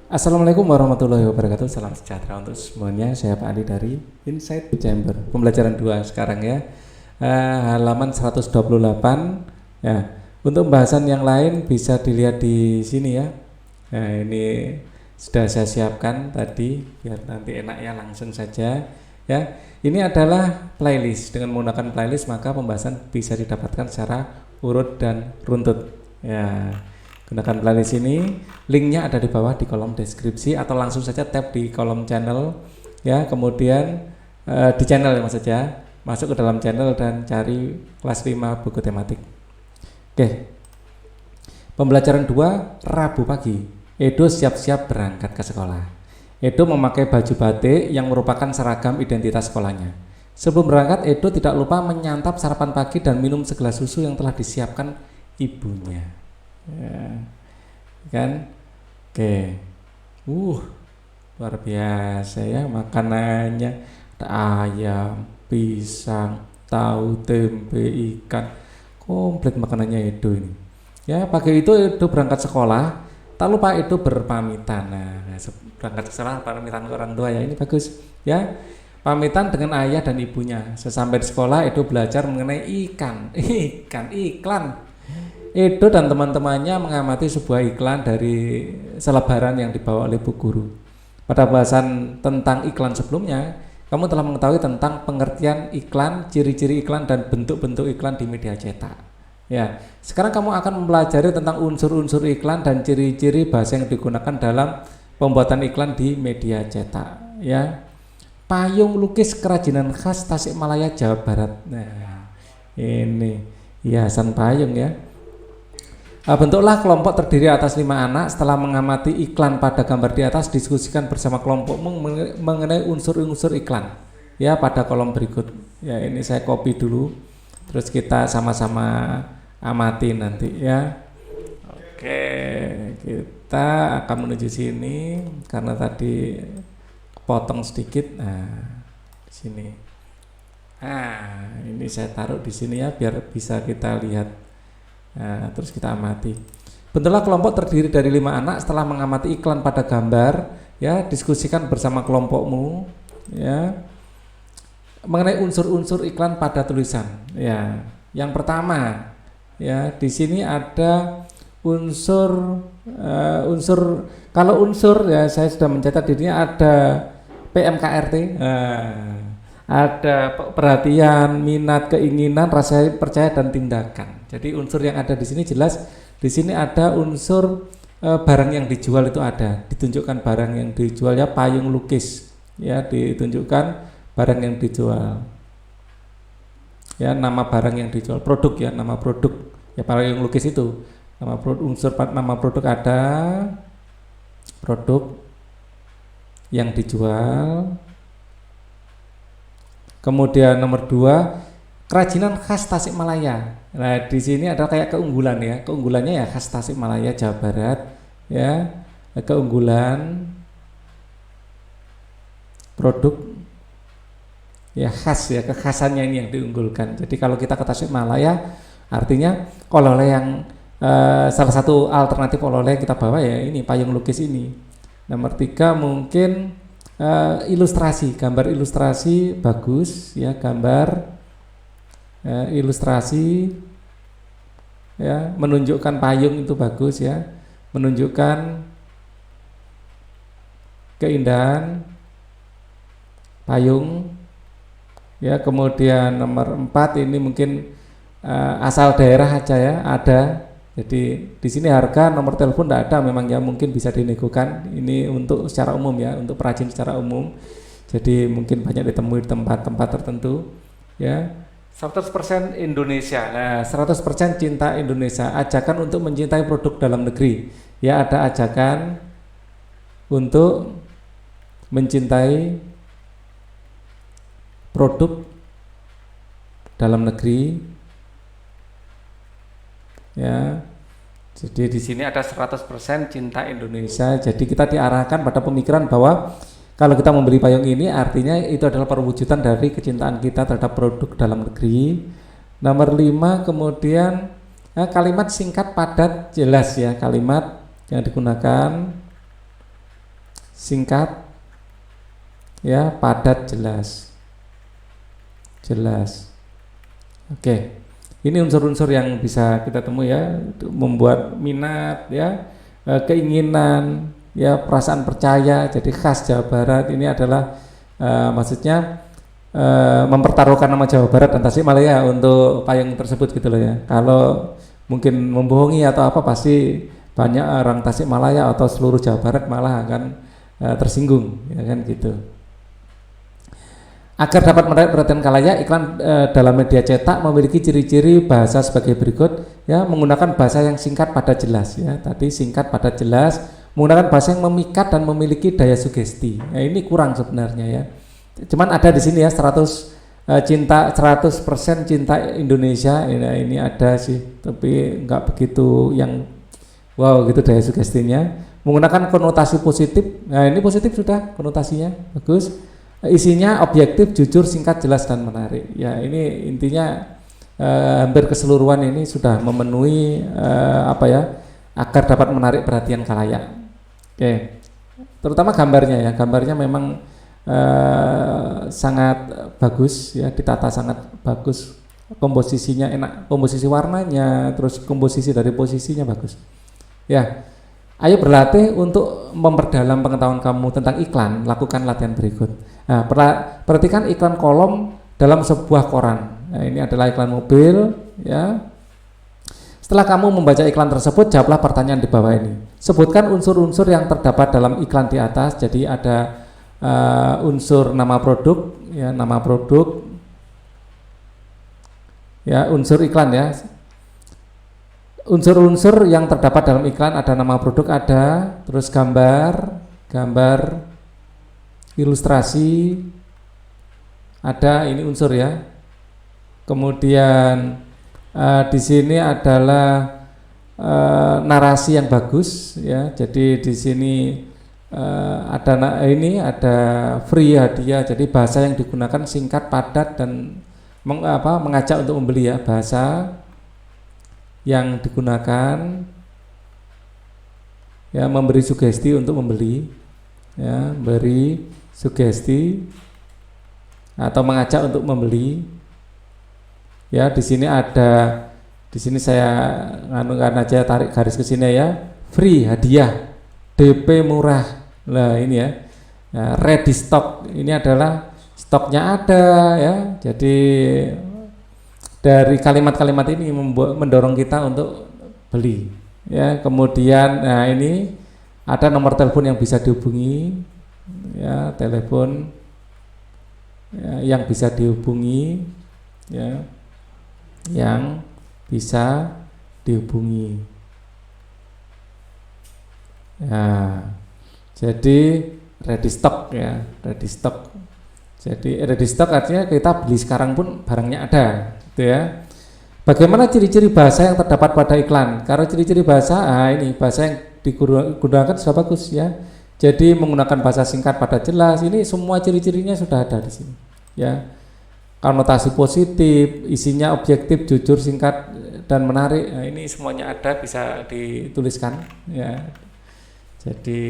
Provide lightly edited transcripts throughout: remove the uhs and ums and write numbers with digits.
Assalamualaikum warahmatullahi wabarakatuh. Salam sejahtera untuk semuanya. Saya Pak Andi dari Insight Chamber. Pembelajaran 2 sekarang ya. Halaman 128. Ya. Untuk pembahasan yang lain bisa dilihat di sini ya. Nah, ini sudah saya siapkan tadi biar nanti enak ya, langsung saja ya. Ini adalah playlist. Dengan menggunakan playlist maka pembahasan bisa didapatkan secara urut dan runtut. Ya. Gunakan playlist ini, linknya ada di bawah di kolom deskripsi atau langsung saja tap di kolom channel ya, kemudian di channel ya saja, masuk ke dalam channel dan cari kelas 5 buku tematik. Oke. Pembelajaran 2 Rabu pagi. Edo siap-siap berangkat ke sekolah. Edo memakai baju batik yang merupakan seragam identitas sekolahnya. Sebelum berangkat, Edo tidak lupa menyantap sarapan pagi dan minum segelas susu yang telah disiapkan ibunya. Ya, kan? Oke. Luar biasa ya makanannya. Ada ayam, pisang, tahu, tempe, ikan. Komplit makanannya Edo ini. Ya, pagi itu Edo berangkat sekolah. Tak lupa Edo berpamitan. Nah, berangkat ke sekolah pamitan ke orang tua ya. Ini bagus ya. Pamitan dengan ayah dan ibunya. Sesampai di sekolah Edo belajar mengenai iklan. Edo dan teman-temannya mengamati sebuah iklan dari selebaran yang dibawa oleh Bu Guru. Pada bahasan tentang iklan sebelumnya, kamu telah mengetahui tentang pengertian iklan, ciri-ciri iklan, dan bentuk-bentuk iklan di media cetak. Ya, sekarang kamu akan mempelajari tentang unsur-unsur iklan dan ciri-ciri bahasa yang digunakan dalam pembuatan iklan di media cetak. Ya, payung lukis kerajinan khas Tasikmalaya, Jawa Barat. Nah, ini hiasan payung ya. Bentuklah kelompok terdiri atas 5 anak. Setelah mengamati iklan pada gambar di atas, diskusikan bersama kelompokmu mengenai unsur-unsur iklan ya pada kolom berikut. Ya, ini saya copy dulu, terus kita sama-sama amati nanti ya. Oke, kita akan menuju sini karena tadi potong sedikit. Nah, di sini. Nah, ini saya taruh di sini ya biar bisa kita lihat. Nah, terus kita amati. Bentuklah kelompok terdiri dari 5 anak. Setelah mengamati iklan pada gambar, ya diskusikan bersama kelompokmu, ya mengenai unsur-unsur iklan pada tulisan. Ya, yang pertama, ya di sini ada unsur kalau unsur ya saya sudah mencatat dirinya ada PMKRT. Ada perhatian, minat, keinginan, rasa percaya dan tindakan. Jadi unsur yang ada di sini jelas. Di sini ada unsur barang yang dijual itu ada. Ditunjukkan barang yang dijual ya, payung lukis. Ya, ditunjukkan barang yang dijual. Ya, nama barang yang dijual, produk ya, nama produk. Ya, payung lukis itu. Nama produk, unsur nama produk ada. Produk yang dijual. Kemudian nomor 2, kerajinan khas Tasikmalaya. Nah, di sini ada kayak keunggulan ya. Keunggulannya ya khas Tasikmalaya, Jawa Barat ya. Keunggulan produk ya khas ya, kekhasannya ini yang diunggulkan. Jadi kalau kita ke Tasikmalaya artinya oleh-oleh yang salah satu alternatif oleh-oleh kita bawa ya ini payung lukis ini. Nomor 3 mungkin ilustrasi, gambar ilustrasi bagus ya, gambar ilustrasi ya, menunjukkan payung itu bagus ya, menunjukkan keindahan payung ya. Kemudian nomor 4 ini mungkin asal daerah aja ya, ada. Jadi di sini harga, nomor telepon tidak ada, memang ya mungkin bisa dinegokan. Ini untuk secara umum ya, untuk perajin secara umum. Jadi mungkin banyak ditemui di tempat-tempat tertentu ya. 100% Indonesia. Nah, 100% cinta Indonesia. Ajakan untuk mencintai produk dalam negeri. Ya, ada ajakan untuk mencintai produk dalam negeri. Ya, jadi di sini ada 100% cinta Indonesia. Jadi kita diarahkan pada pemikiran bahwa kalau kita membeli payung ini artinya itu adalah perwujudan dari kecintaan kita terhadap produk dalam negeri. Nomor 5 kemudian kalimat singkat padat jelas ya, kalimat yang digunakan singkat, ya, padat, jelas. Jelas. Oke. Ini unsur-unsur yang bisa kita temui ya, untuk membuat minat ya, keinginan ya, perasaan percaya. Jadi khas Jawa Barat ini adalah maksudnya mempertaruhkan nama Jawa Barat dan Tasikmalaya untuk payung tersebut gitu loh ya. Kalau mungkin membohongi atau apa, pasti banyak orang Tasikmalaya atau seluruh Jawa Barat malah akan tersinggung ya kan gitu. Agar dapat menarik perhatian khalayak, iklan dalam media cetak memiliki ciri-ciri bahasa sebagai berikut ya, menggunakan bahasa yang singkat padat jelas ya. Tadi singkat padat jelas, menggunakan bahasa yang memikat dan memiliki daya sugesti. Ya, ini kurang sebenarnya ya. Cuman ada di sini ya 100% cinta Indonesia. Ini ada sih, tapi enggak begitu yang wow gitu daya sugestinya. Menggunakan konotasi positif. Nah, ini positif sudah konotasinya. Bagus. Isinya objektif, jujur, singkat, jelas dan menarik. Ya, ini intinya hampir keseluruhan ini sudah memenuhi agar dapat menarik perhatian khalayak. Oke. Terutama gambarnya ya. Gambarnya memang sangat bagus ya, ditata sangat bagus. Komposisinya enak, komposisi warnanya, terus komposisi dari posisinya bagus. Ya. Ayo berlatih untuk memperdalam pengetahuan kamu tentang iklan. Lakukan latihan berikut. Nah, perhatikan iklan kolom dalam sebuah koran. Nah, ini adalah iklan mobil, ya. Setelah kamu membaca iklan tersebut, jawablah pertanyaan di bawah ini. Sebutkan unsur-unsur yang terdapat dalam iklan di atas. Jadi ada unsur nama produk, ya, nama produk, ya, unsur iklan ya. Unsur-unsur yang terdapat dalam iklan ada nama produk, ada, terus gambar, ilustrasi, ada, ini unsur ya. Kemudian di sini adalah narasi yang bagus ya. Jadi di sini ada free hadiah. Jadi bahasa yang digunakan singkat, padat dan mengajak untuk membeli ya, bahasa yang digunakan ya, memberi sugesti untuk membeli ya, beri sugesti atau mengajak untuk membeli ya. Di sini saya aja tarik garis ke sini ya, free hadiah, DP murah. Nah ini ya, ready stock, ini adalah stoknya ada ya. Jadi dari kalimat-kalimat ini mendorong kita untuk beli ya. Kemudian nah ini ada nomor telepon yang bisa dihubungi ya, telepon ya, yang bisa dihubungi ya, yang bisa dihubungi ya. Jadi ready stock ya, ready stock. Jadi ready stock artinya kita beli sekarang pun barangnya ada gitu ya. Bagaimana ciri-ciri bahasa yang terdapat pada iklan? Karena ciri-ciri bahasa, ini bahasa yang digunakan sudah bagus ya. Jadi menggunakan bahasa singkat padat jelas, ini semua ciri-cirinya sudah ada di sini ya. Konotasi positif, isinya objektif, jujur, singkat dan menarik. Nah, ini semuanya ada, bisa dituliskan ya. Jadi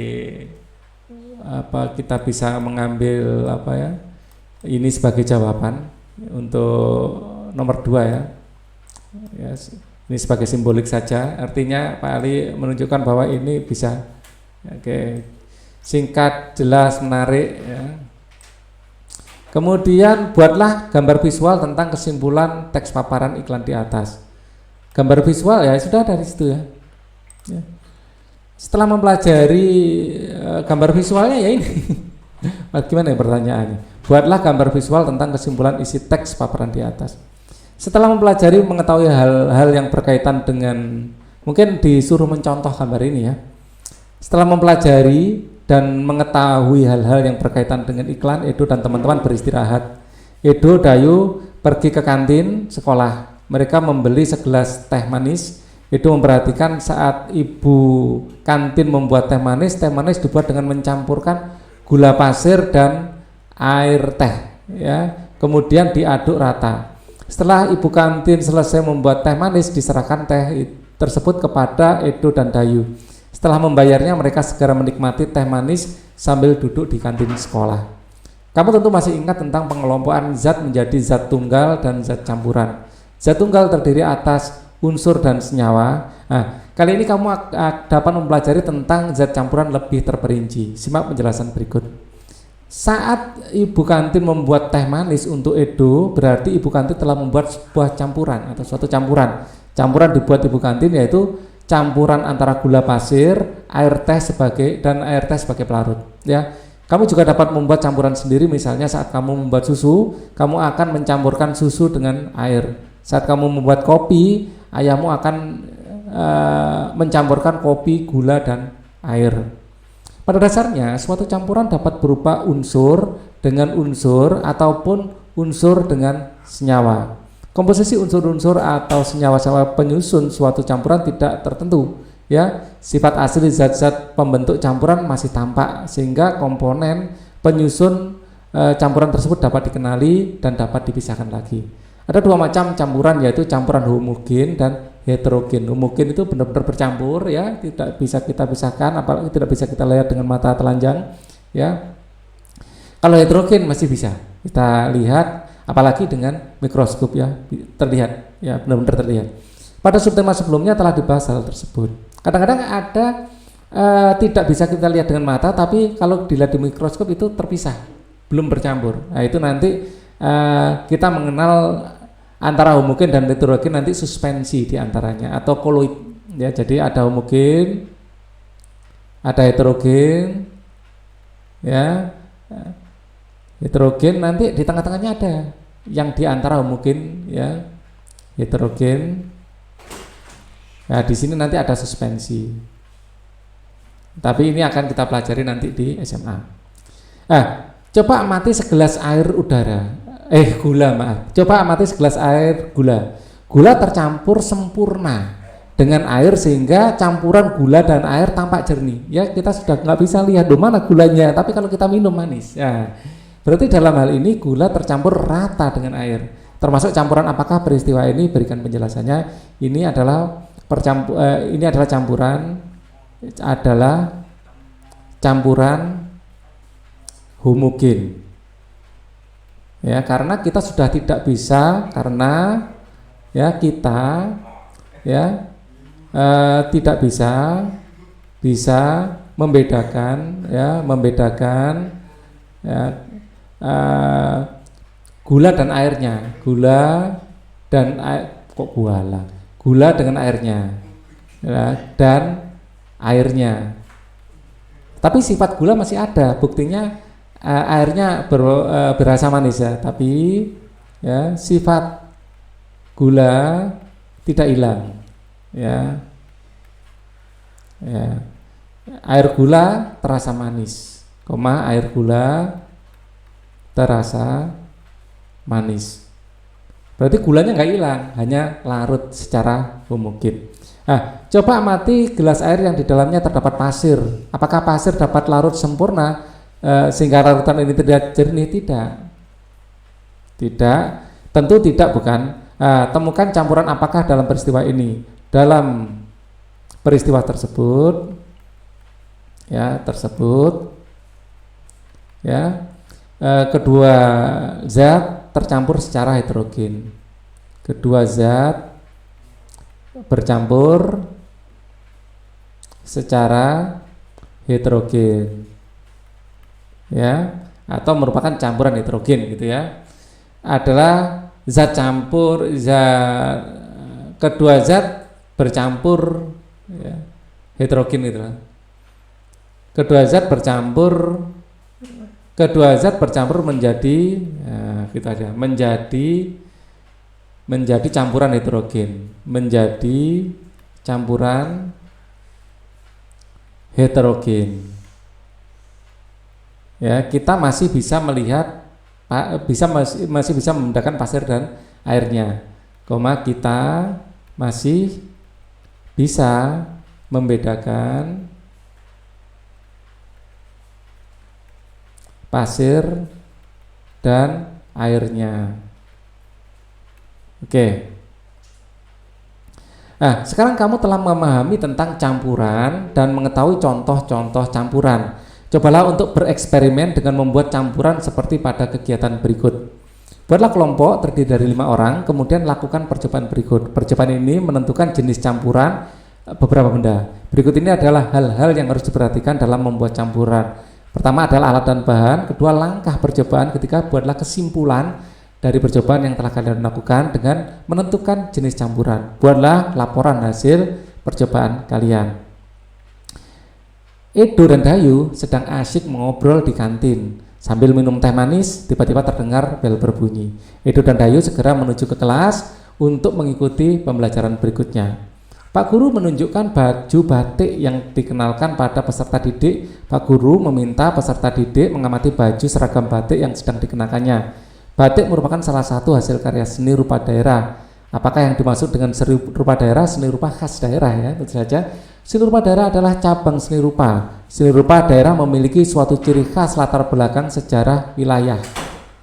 kita bisa mengambil ini sebagai jawaban untuk nomor 2 ya. Ya, ini sebagai simbolik saja. Artinya Pak Ali menunjukkan bahwa ini bisa singkat, jelas, menarik ya. Kemudian buatlah gambar visual tentang kesimpulan teks paparan iklan di atas. Gambar visual ya sudah dari situ ya. Setelah mempelajari gambar visualnya ya ini. Gimana ya pertanyaannya? Buatlah gambar visual tentang kesimpulan isi teks paparan di atas. Setelah mempelajari mengetahui hal-hal yang berkaitan dengan, mungkin disuruh mencontoh gambar ini ya. Setelah mempelajari dan mengetahui hal-hal yang berkaitan dengan iklan, Edo dan teman-teman beristirahat. Edo, Dayu pergi ke kantin sekolah. Mereka membeli segelas teh manis. Edo memperhatikan saat ibu kantin membuat teh manis dibuat dengan mencampurkan gula pasir dan air teh ya. Kemudian diaduk rata. Setelah ibu kantin selesai membuat teh manis, diserahkan teh tersebut kepada Edo dan Dayu. Setelah membayarnya, mereka segera menikmati teh manis sambil duduk di kantin sekolah. Kamu tentu masih ingat tentang pengelompokan zat menjadi zat tunggal dan zat campuran. Zat tunggal terdiri atas unsur dan senyawa. Nah, kali ini kamu dapat mempelajari tentang zat campuran lebih terperinci. Simak penjelasan berikut. Saat ibu kantin membuat teh manis untuk Edo, berarti ibu kantin telah membuat sebuah campuran atau suatu campuran. Campuran dibuat ibu kantin yaitu campuran antara gula pasir, air teh sebagai pelarut. Ya, kamu juga dapat membuat campuran sendiri. Misalnya saat kamu membuat susu, kamu akan mencampurkan susu dengan air. Saat kamu membuat kopi, ayahmu akan mencampurkan kopi, gula, dan air. Pada dasarnya, suatu campuran dapat berupa unsur dengan unsur ataupun unsur dengan senyawa. Komposisi unsur-unsur atau senyawa-senyawa penyusun suatu campuran tidak tertentu. Ya, sifat asli zat-zat pembentuk campuran masih tampak sehingga komponen penyusun campuran tersebut dapat dikenali dan dapat dipisahkan lagi. Ada dua macam campuran, yaitu campuran homogen dan heterogen. Homogen itu benar-benar bercampur, ya, tidak bisa kita pisahkan, apalagi tidak bisa kita lihat dengan mata telanjang, ya. Kalau heterogen masih bisa kita lihat, apalagi dengan mikroskop, ya, terlihat, ya, benar-benar terlihat. Pada subtema sebelumnya telah dibahas hal tersebut. Kadang-kadang ada tidak bisa kita lihat dengan mata, tapi kalau dilihat di mikroskop itu terpisah, belum bercampur. Nah, itu nanti kita mengenal antara homogen dan heterogen nanti suspensi diantaranya atau koloid, ya. Jadi ada homogen, ada heterogen, ya. Heterogen nanti di tengah-tengahnya ada yang diantara homogen, ya, heterogen. Nah, di sini nanti ada suspensi. Tapi ini akan kita pelajari nanti di SMA. Coba amati segelas air gula, maaf. Coba amati segelas air gula. Gula tercampur sempurna dengan air sehingga campuran gula dan air tampak jernih. Ya, kita sudah nggak bisa lihat di mana gulanya, tapi kalau kita minum manis. Ya, berarti dalam hal ini gula tercampur rata dengan air. Termasuk campuran apakah peristiwa ini? Berikan penjelasannya. Ini adalah campuran homogen. Ya, karena kita sudah tidak bisa, karena ya kita tidak bisa membedakan gula dan airnya, gula dengan airnya, ya, dan airnya. Tapi sifat gula masih ada, buktinya airnya berasa manis, ya, tapi ya sifat gula tidak hilang, ya. Air gula terasa manis, air gula terasa manis. Berarti gulanya nggak hilang, hanya larut secara homogen. Coba amati gelas air yang di dalamnya terdapat pasir. Apakah pasir dapat larut sempurna sehingga larutan ini terlihat jernih? Tidak, tentu tidak, bukan. Temukan campuran apakah dalam peristiwa ini. Dalam peristiwa tersebut, kedua zat tercampur secara heterogen. Kedua zat bercampur secara heterogen, ya, atau merupakan campuran heterogen, gitu, ya. Adalah kedua zat bercampur, ya, heterogen, gitu. Kedua zat bercampur menjadi, menjadi campuran heterogen, Ya, kita masih bisa melihat, masih bisa membedakan pasir dan airnya, kita masih bisa membedakan pasir dan airnya. Oke. Sekarang kamu telah memahami tentang campuran dan mengetahui contoh-contoh campuran. Cobalah untuk bereksperimen dengan membuat campuran seperti pada kegiatan berikut. Buatlah kelompok terdiri dari 5 orang, kemudian lakukan percobaan berikut. Percobaan ini menentukan jenis campuran beberapa benda. Berikut ini adalah hal-hal yang harus diperhatikan dalam membuat campuran. Pertama adalah alat dan bahan, kedua langkah percobaan, ketiga buatlah kesimpulan dari percobaan yang telah kalian lakukan dengan menentukan jenis campuran. Buatlah laporan hasil percobaan kalian. Edo dan Dayu sedang asyik mengobrol di kantin. Sambil minum teh manis, tiba-tiba terdengar bel berbunyi. Edo dan Dayu segera menuju ke kelas untuk mengikuti pembelajaran berikutnya. Pak Guru menunjukkan baju batik yang dikenalkan pada peserta didik. Pak Guru meminta peserta didik mengamati baju seragam batik yang sedang dikenakannya. Batik merupakan salah satu hasil karya seni rupa daerah. Apakah yang dimaksud dengan seni rupa daerah? Seni rupa khas daerah ya, tentu saja. Seni rupa daerah adalah cabang seni rupa. Seni rupa daerah memiliki suatu ciri khas latar belakang sejarah wilayah.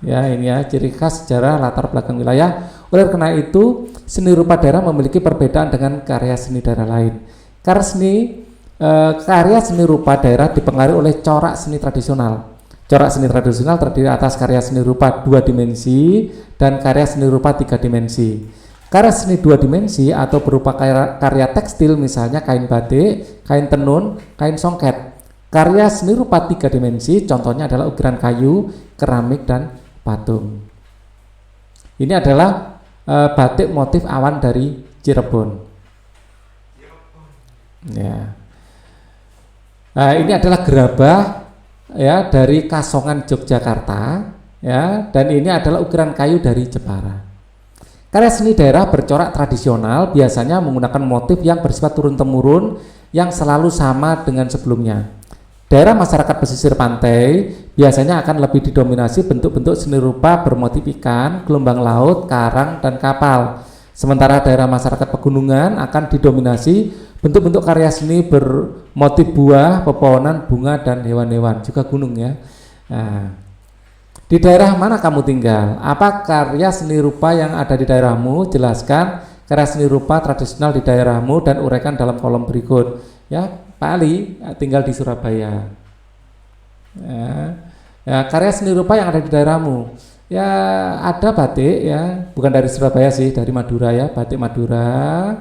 Ya, ini ya, ciri khas sejarah latar belakang wilayah. Oleh karena itu, seni rupa daerah memiliki perbedaan dengan karya seni daerah lain. Karya seni rupa daerah dipengaruhi oleh corak seni tradisional. Corak seni tradisional terdiri atas karya seni rupa 2 dimensi dan karya seni rupa 3 dimensi. Karya seni 2 dimensi atau berupa karya tekstil, misalnya kain batik, kain tenun, kain songket. Karya seni rupa 3 dimensi contohnya adalah ukiran kayu, keramik, dan patung. Ini adalah batik motif awan dari Cirebon. Ya. Ini adalah gerabah ya dari Kasongan Yogyakarta ya, dan ini adalah ukiran kayu dari Jepara. Karya seni daerah bercorak tradisional biasanya menggunakan motif yang bersifat turun-temurun yang selalu sama dengan sebelumnya. Daerah masyarakat pesisir pantai biasanya akan lebih didominasi bentuk-bentuk seni rupa bermotif ikan, gelombang laut, karang, dan kapal. Sementara daerah masyarakat pegunungan akan didominasi bentuk-bentuk karya seni bermotif buah, pepohonan, bunga, dan hewan-hewan, juga gunung ya. Nah, di daerah mana kamu tinggal? Apa karya seni rupa yang ada di daerahmu? Jelaskan karya seni rupa tradisional di daerahmu dan uraikan dalam kolom berikut. Ya, Pak Ali tinggal di Surabaya. Ya, karya seni rupa yang ada di daerahmu. Ya, ada batik ya, bukan dari Surabaya sih, dari Madura ya, batik Madura.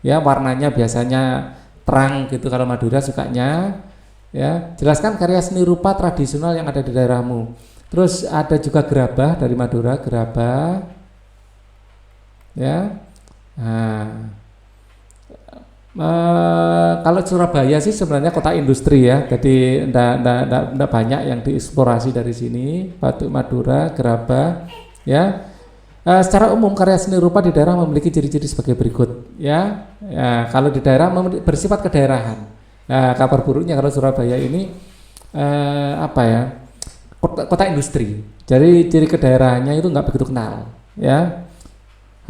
Ya, warnanya biasanya terang gitu kalau Madura sukanya. Ya, jelaskan karya seni rupa tradisional yang ada di daerahmu. Terus ada juga gerabah dari Madura, gerabah. Ya. Kalau Surabaya sih sebenarnya kota industri ya, jadi enggak banyak yang dieksplorasi dari sini. Batik Madura, gerabah, ya. Secara umum karya seni rupa di daerah memiliki ciri-ciri sebagai berikut, ya. Kalau di daerah bersifat kedaerahan. Nah, kabar buruknya kalau Surabaya ini kota industri. Jadi ciri kedaerahannya itu nggak begitu kenal, ya.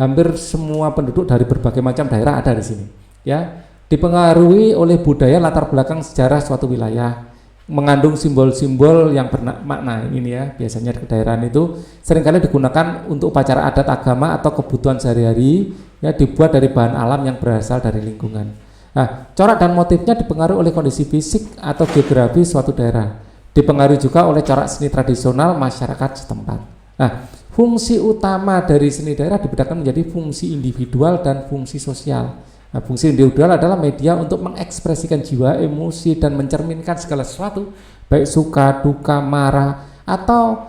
Hampir semua penduduk dari berbagai macam daerah ada di sini. Ya, dipengaruhi oleh budaya latar belakang sejarah suatu wilayah, mengandung simbol-simbol yang bermakna. Ini ya, biasanya di kedaerahan itu seringkali digunakan untuk upacara adat agama atau kebutuhan sehari-hari, ya, dibuat dari bahan alam yang berasal dari lingkungan. Nah, corak dan motifnya dipengaruhi oleh kondisi fisik atau geografi suatu daerah, dipengaruhi juga oleh corak seni tradisional masyarakat setempat. Nah, fungsi utama dari seni daerah dibedakan menjadi fungsi individual dan fungsi sosial. Nah, fungsi individual adalah media untuk mengekspresikan jiwa, emosi, dan mencerminkan segala sesuatu, baik suka, duka, marah, atau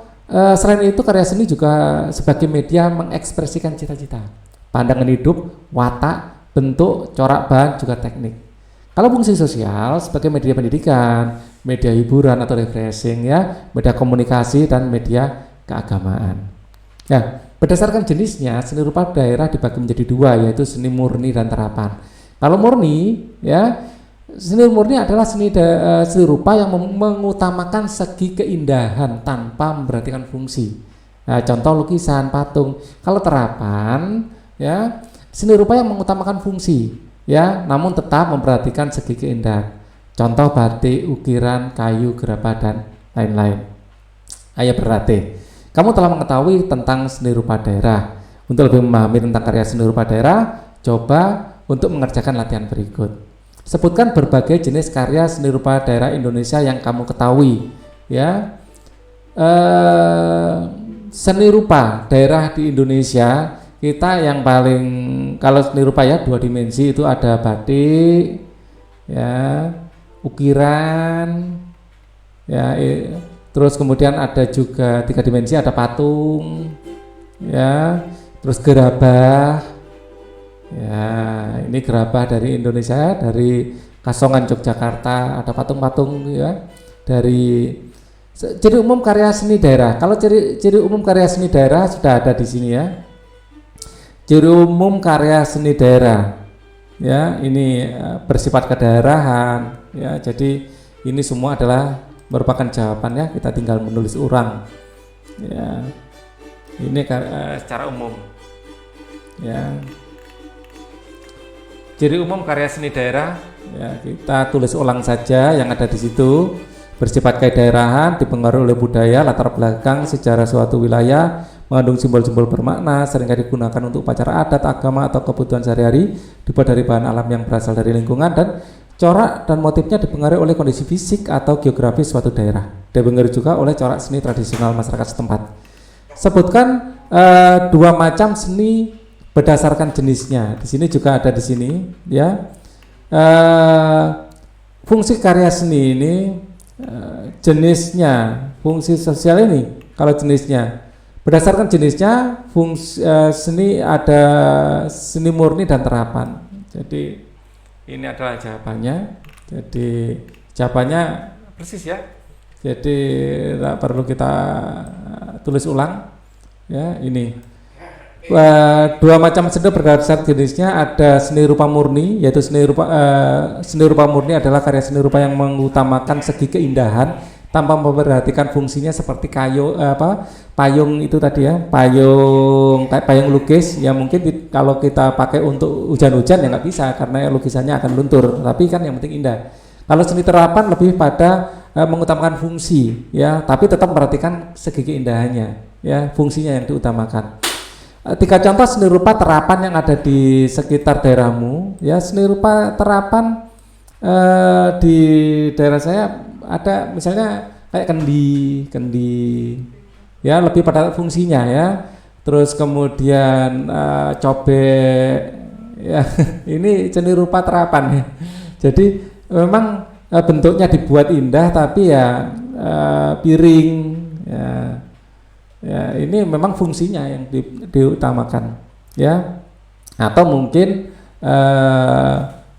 selain itu karya seni juga sebagai media mengekspresikan cita-cita, pandangan hidup, watak, bentuk, corak bahan, juga teknik. Kalau fungsi sosial sebagai media pendidikan, media hiburan atau refreshing ya, media komunikasi, dan media keagamaan. Ya, berdasarkan jenisnya, seni rupa daerah dibagi menjadi 2, yaitu seni murni dan terapan. Kalau murni, ya, seni murni adalah seni rupa yang mengutamakan segi keindahan tanpa memperhatikan fungsi. Nah, contoh lukisan, patung. Kalau terapan, ya, seni rupa yang mengutamakan fungsi, ya, namun tetap memperhatikan segi keindahan. Contoh batik, ukiran, kayu, gerabah, dan lain-lain. Ayo berlatih. Kamu telah mengetahui tentang seni rupa daerah. Untuk lebih memahami tentang karya seni rupa daerah, coba untuk mengerjakan latihan berikut. Sebutkan berbagai jenis karya seni rupa daerah Indonesia yang kamu ketahui. Ya, seni rupa daerah di Indonesia kita yang paling, kalau seni rupa ya 2 dimensi itu ada batik, ya, ukiran, ya, terus kemudian ada juga 3 dimensi, ada patung, ya, terus gerabah, ya, ini gerabah dari Indonesia, dari Kasongan Yogyakarta, ada patung-patung, ya, dari ciri umum karya seni daerah. Kalau ciri umum karya seni daerah sudah ada di sini ya. Ciri umum karya seni daerah, ya, ini bersifat kedaerahan, ya. Jadi ini semua adalah merupakan jawaban ya. Kita tinggal menulis ulang, ya. Ini secara umum, ya. Ciri umum karya seni daerah, ya, kita tulis ulang saja yang ada di situ. Bersifat kedaerahan, dipengaruhi oleh budaya, latar belakang, sejarah suatu wilayah, mengandung simbol-simbol bermakna, seringkali digunakan untuk upacara adat, agama, atau kebutuhan sehari-hari, dibuat dari bahan alam yang berasal dari lingkungan, dan corak dan motifnya dipengaruhi oleh kondisi fisik atau geografis suatu daerah. Dipengaruhi juga oleh corak seni tradisional masyarakat setempat. Sebutkan 2 macam seni berdasarkan jenisnya. Di sini juga ada di sini, ya. Fungsi karya seni ini, jenisnya, fungsi sosial ini, kalau jenisnya berdasarkan jenisnya, fungsi seni ada seni murni dan terapan. Jadi ini adalah jawabannya. Jadi jawabannya persis ya. Jadi tidak perlu kita tulis ulang, ya. Ini 2 macam seni berdasarkan jenisnya, ada seni rupa murni, yaitu seni rupa murni adalah karya seni rupa yang mengutamakan segi keindahan tanpa memperhatikan fungsinya, seperti payung itu tadi ya, payung lukis ya, mungkin kalau kita pakai untuk hujan-hujan ya nggak bisa karena lukisannya akan luntur, tapi kan yang penting indah. Kalau seni terapan lebih pada mengutamakan fungsi ya, tapi tetap memperhatikan segi keindahannya ya, fungsinya yang diutamakan. 3 contoh seni rupa terapan yang ada di sekitar daerahmu ya. Seni rupa terapan di daerah saya ada misalnya kayak kendi ya, lebih pada fungsinya ya. Terus kemudian cobek ya. Ini seni rupa terapan ya. Jadi memang bentuknya dibuat indah, tapi ya piring ya. Ya, ini memang fungsinya yang diutamakan ya. Atau mungkin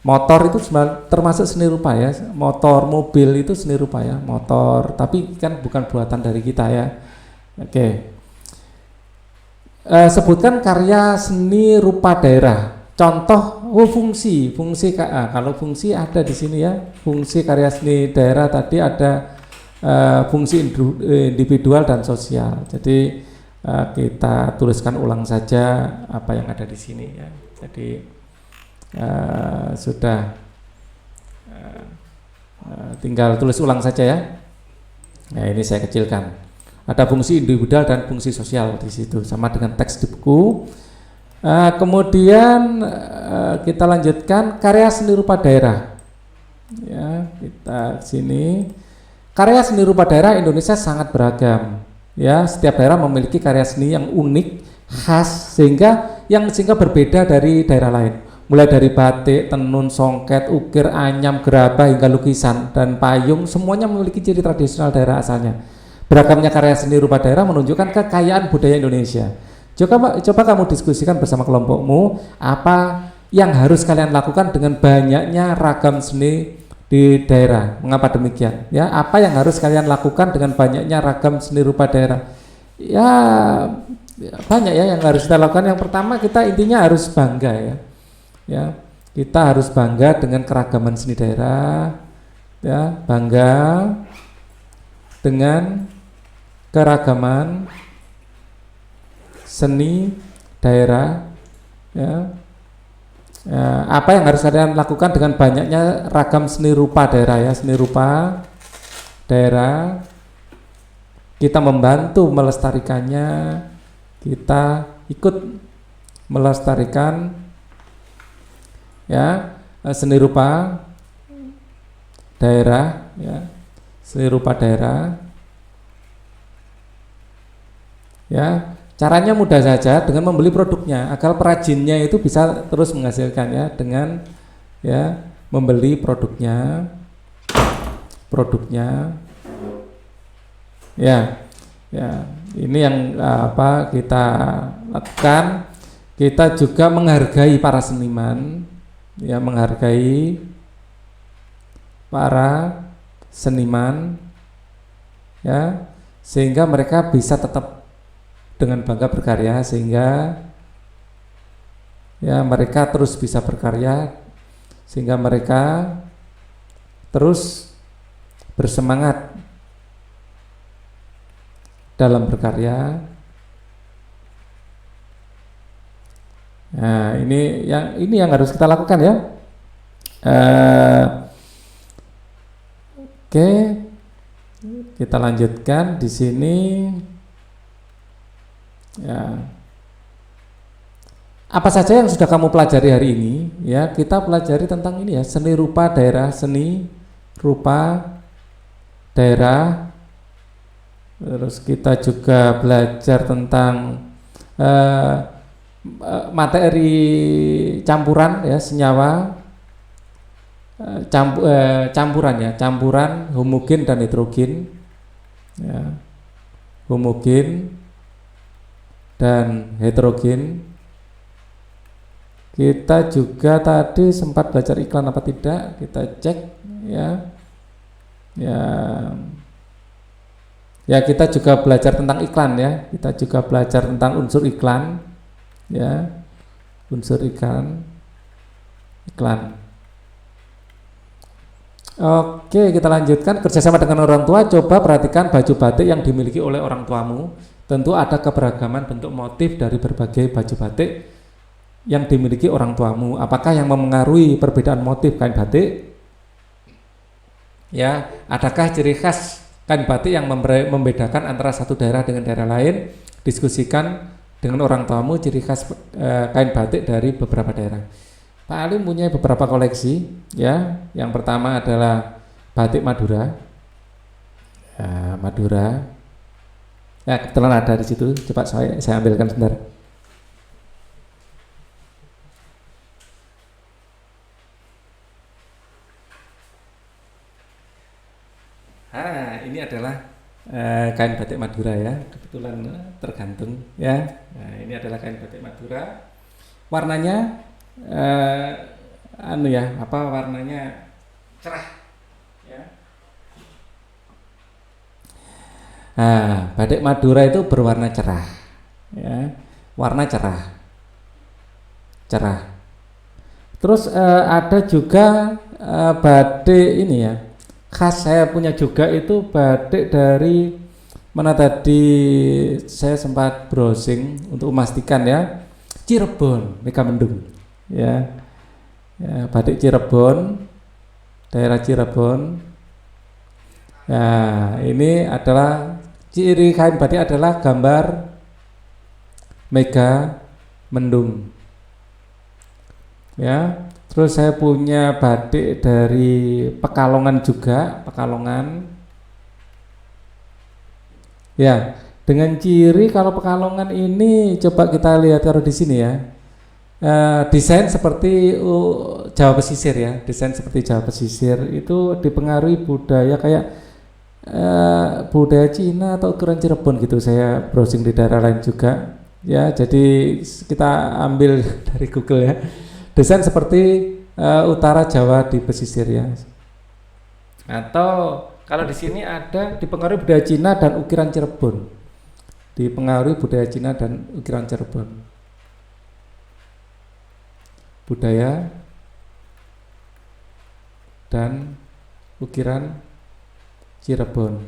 motor itu termasuk seni rupa ya. Motor, mobil itu seni rupa ya, motor, tapi kan bukan buatan dari kita ya. Oke. Sebutkan karya seni rupa daerah. Contoh fungsi kalau fungsi ada di sini ya. Fungsi karya seni daerah tadi ada fungsi individual dan sosial. Jadi kita tuliskan ulang saja apa yang ada di sini ya. Jadi sudah tinggal tulis ulang saja ya. Nah, ini saya kecilkan. Ada fungsi individual dan fungsi sosial di situ, sama dengan teks di buku. Kemudian kita lanjutkan karya seni rupa daerah. Ya, kita sini. Karya seni rupa daerah Indonesia sangat beragam. Ya, setiap daerah memiliki karya seni yang unik, khas, sehingga berbeda dari daerah lain. Mulai dari batik, tenun, songket, ukir, anyam, gerabah hingga lukisan dan payung, semuanya memiliki ciri tradisional daerah asalnya. Beragamnya karya seni rupa daerah menunjukkan kekayaan budaya Indonesia. Coba kamu diskusikan bersama kelompokmu apa yang harus kalian lakukan dengan banyaknya ragam seni di daerah. Mengapa demikian? Ya, apa yang harus kalian lakukan dengan banyaknya ragam seni rupa daerah? Ya, banyak ya yang harus kita lakukan. Yang pertama, kita intinya harus bangga ya. Ya, kita harus bangga dengan keragaman seni daerah. Ya, bangga dengan keragaman seni daerah. Ya. Apa yang harus kalian lakukan dengan banyaknya ragam seni rupa daerah ya, seni rupa daerah, kita membantu melestarikannya, kita ikut melestarikan ya seni rupa daerah, ya, seni rupa daerah. Ya, caranya mudah saja dengan membeli produknya, agar perajinnya itu bisa terus menghasilkan ya dengan ya membeli produknya ya. Ya, ini yang apa kita lakukan. Kita juga menghargai para seniman, ya, menghargai para seniman, ya, sehingga mereka bisa tetap dengan bangga berkarya, sehingga ya mereka terus bisa berkarya, sehingga mereka terus bersemangat dalam berkarya. Nah, ini yang harus kita lakukan ya. Oke, kita lanjutkan di sini. Ya. Apa saja yang sudah kamu pelajari hari ini? Ya, kita pelajari tentang ini ya, seni rupa daerah, Terus kita juga belajar tentang materi campuran ya, senyawa campuran homogen dan heterogen, ya, homogen dan heterogen. Kita juga tadi sempat belajar iklan apa tidak, kita cek ya. Ya, kita juga belajar tentang iklan ya. Kita juga belajar tentang unsur iklan ya. Unsur iklan. Oke, kita lanjutkan. Kerjasama dengan orang tua. Coba perhatikan baju batik yang dimiliki oleh orang tuamu. Tentu ada keberagaman bentuk motif dari berbagai baju batik yang dimiliki orang tuamu. Apakah yang memengaruhi perbedaan motif kain batik? Ya, adakah ciri khas kain batik yang membedakan antara satu daerah dengan daerah lain? Diskusikan dengan orang tuamu ciri khas kain batik dari beberapa daerah. Pak Ali punya beberapa koleksi, ya. Yang pertama adalah batik Madura. Ya, Madura. Ya, kebetulan ada di situ. Coba saya ambilkan sebentar. Ini adalah kain batik Madura ya. Kebetulan tergantung ya. Nah, ini adalah kain batik Madura. Warnanya warnanya cerah ya. Nah, batik Madura itu berwarna cerah ya, warna cerah. Terus ada juga batik ini ya, khas saya punya juga, itu batik dari mana tadi saya sempat browsing untuk memastikan ya, Cirebon, Megamendung ya, batik Cirebon, daerah Cirebon. Nah, ini adalah ciri kain batik adalah gambar Megamendung ya. Terus saya punya batik dari Pekalongan juga, ya, dengan ciri kalau Pekalongan ini coba kita lihat taruh di sini ya. Desain seperti Jawa Pesisir ya, desain seperti Jawa Pesisir itu dipengaruhi budaya kayak budaya Cina atau ukuran Cirebon gitu. Saya browsing di daerah lain juga ya, jadi kita ambil dari Google ya. Desain seperti utara Jawa di pesisir ya. Atau kalau di sini ada dipengaruhi budaya Cina dan ukiran Cirebon. Dipengaruhi budaya Cina dan ukiran Cirebon. Budaya dan ukiran Cirebon.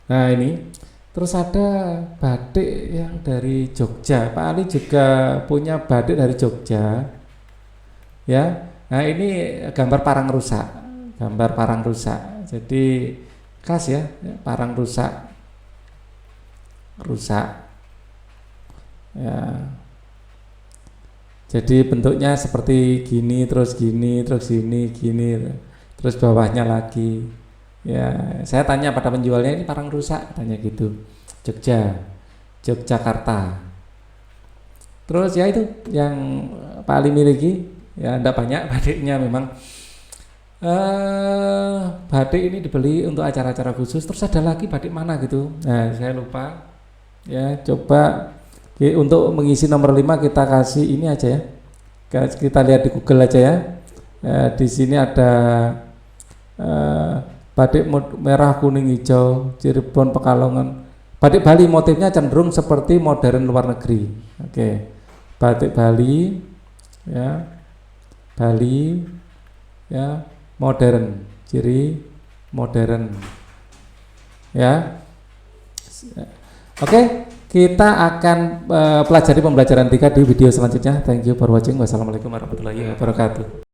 Nah, ini terus ada batik yang dari Jogja. Pak Ali juga punya batik dari Jogja ya. Nah, ini gambar parang rusak. Jadi khas ya, parang rusak ya. Jadi bentuknya seperti gini, terus gini. terus bawahnya lagi. Ya, saya tanya pada penjualnya, ini parang rusak, tanya gitu. Yogyakarta. Terus ya itu yang Pak Ali miliki, ya tidak banyak batiknya memang. Batik ini dibeli untuk acara-acara khusus. Terus ada lagi batik mana gitu? Nah, saya lupa. Ya, coba untuk mengisi nomor 5 kita kasih ini aja ya. Kita lihat di Google aja ya. Di sini ada batik merah kuning hijau Cirebon Pekalongan. Batik Bali motifnya cenderung seperti modern luar negeri. Oke. Batik Bali ya. Bali ya, modern, ciri modern. Ya. Oke, kita akan pelajari pembelajaran 3 di video selanjutnya. Thank you for watching. Wassalamualaikum warahmatullahi wabarakatuh.